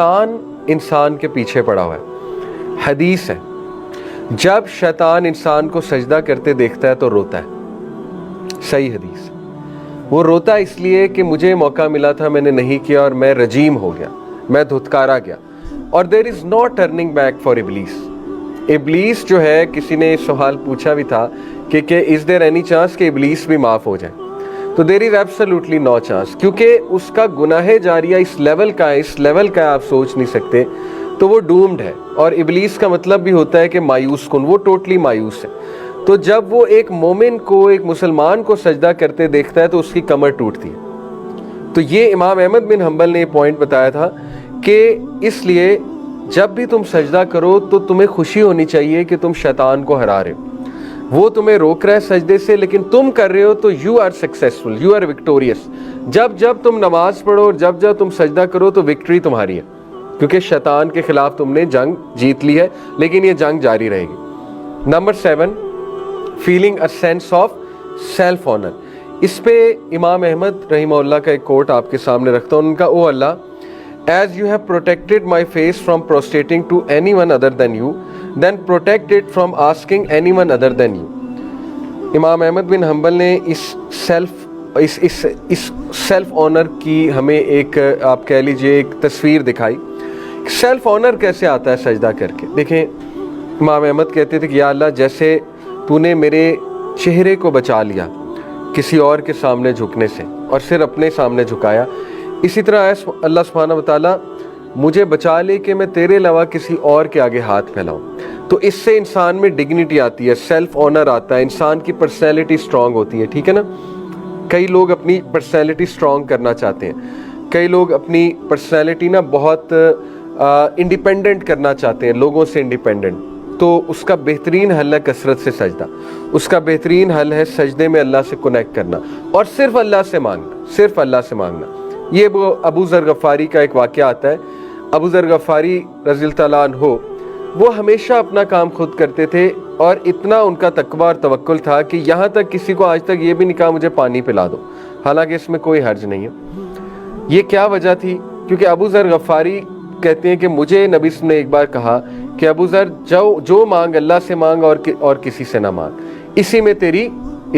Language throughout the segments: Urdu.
شیطان انسان کے پیچھے پڑا ہوا ہے. حدیث ہے جب شیطان انسان کو سجدہ کرتے دیکھتا ہے تو روتا ہے. صحیح حدیث. وہ روتا اس لیے کہ مجھے موقع ملا تھا، میں نے نہیں کیا اور میں رجیم ہو گیا، میں دھتکارا گیا. اور دیر از نو ٹرننگ بیک فار ابلیس. ابلیس جو ہے، کسی نے سوال پوچھا بھی تھا کہ از دیر اینی چانس کہ ابلیس بھی معاف ہو جائے؟ تو دیر از ایبسلیوٹلی نو چانس، کیونکہ اس کا گناہ جاریہ اس لیول کا ہے آپ سوچ نہیں سکتے. تو وہ ڈومڈ ہے. اور ابلیس کا مطلب بھی ہوتا ہے کہ مایوس کن، وہ ٹوٹلی مایوس ہے. تو جب وہ ایک مومن کو، ایک مسلمان کو سجدہ کرتے دیکھتا ہے تو اس کی کمر ٹوٹتی ہے. تو یہ امام احمد بن حنبل نے یہ پوائنٹ بتایا تھا کہ اس لیے جب بھی تم سجدہ کرو تو تمہیں خوشی ہونی چاہیے کہ تم شیطان کو ہرا رہے ہو. وہ تمہیں روک رہا ہے سجدے سے، لیکن تم کر رہے ہو تو you are successful, you are victorious. جب تم نماز پڑھو اور جب تم سجدہ کرو تو وکٹری تمہاری ہے، کیونکہ شیطان کے خلاف تم نے جنگ جیت لی ہے، لیکن یہ جنگ جاری رہے گی. Number 7، feeling a sense of self honour. اس پہ امام احمد رحمہ اللہ کا ایک کوٹ آپ کے سامنے رکھتا ہوں. ان کا، او اللہ، as you have protected my face from prostrating to anyone other than you, then protect it from asking anyone other than you. امام احمد بن حنبل نے اس سیلف آنر کی ہمیں ایک، آپ کہہ لیجئے، ایک تصویر دکھائی. سیلف آنر کیسے آتا ہے سجدہ کر کے؟ دیکھیں، امام احمد کہتے تھے کہ یا اللہ، جیسے تو نے میرے چہرے کو بچا لیا کسی اور کے سامنے جھکنے سے اور صرف اپنے سامنے جھکایا، اسی طرح اللہ سبحانہ وتعالیٰ مجھے بچا لے کہ میں تیرے علاوہ کسی اور کے آگے ہاتھ پھیلاؤں. تو اس سے انسان میں ڈگنیٹی آتی ہے، سیلف آنر آتا ہے، انسان کی پرسنالٹی سٹرونگ ہوتی ہے. ٹھیک ہے نا؟ کئی لوگ اپنی پرسنالٹی سٹرونگ کرنا چاہتے ہیں، کئی لوگ اپنی پرسنالٹی نا بہت انڈیپینڈنٹ کرنا چاہتے ہیں، لوگوں سے انڈیپینڈنٹ. تو اس کا بہترین حل ہے کثرت سے سجدہ. اس کا بہترین حل ہے سجدے میں اللہ سے کنیکٹ کرنا اور صرف اللہ سے مانگنا، صرف اللہ سے مانگنا. یہ وہ ابو ذر غفاری کا ایک واقعہ آتا ہے. ابو ذر غفاری رضی اللہ تعالیٰ عنہ، وہ ہمیشہ اپنا کام خود کرتے تھے اور اتنا ان کا تقویٰ اور توکل تھا کہ یہاں تک کسی کو آج تک یہ بھی نہیں کہا مجھے پانی پلا دو، حالانکہ اس میں کوئی حرج نہیں ہے. یہ کیا وجہ تھی؟ کیونکہ ابو ذر غفاری کہتے ہیں کہ مجھے نبی صلی اللہ علیہ وسلم نے ایک بار کہا کہ ابو ذر، جو مانگ اللہ سے مانگ اور کسی سے نہ مانگ، اسی میں تیری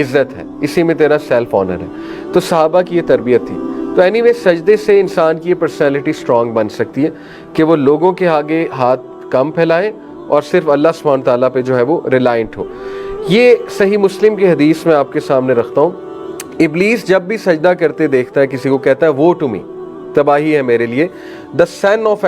عزت ہے، اسی میں تیرا سیلف آنر ہے. تو صحابہ کی یہ تربیت تھی. تو اینی وے، سجدے سے انسان کی یہ پرسنالٹی سٹرونگ بن سکتی ہے کہ وہ لوگوں کے آگے ہاتھ کم پھیلائے اور صرف اللہ سبحانہ تعالیٰ پہ جو ہے وہ ریلائنٹ ہو. یہ صحیح مسلم کی حدیث میں آپ کے سامنے رکھتا ہوں. ابلیس جب بھی سجدہ کرتے دیکھتا ہے کسی کو، کہتا ہے وہ ٹو می، تباہی ہے میرے لیے. دا سن آف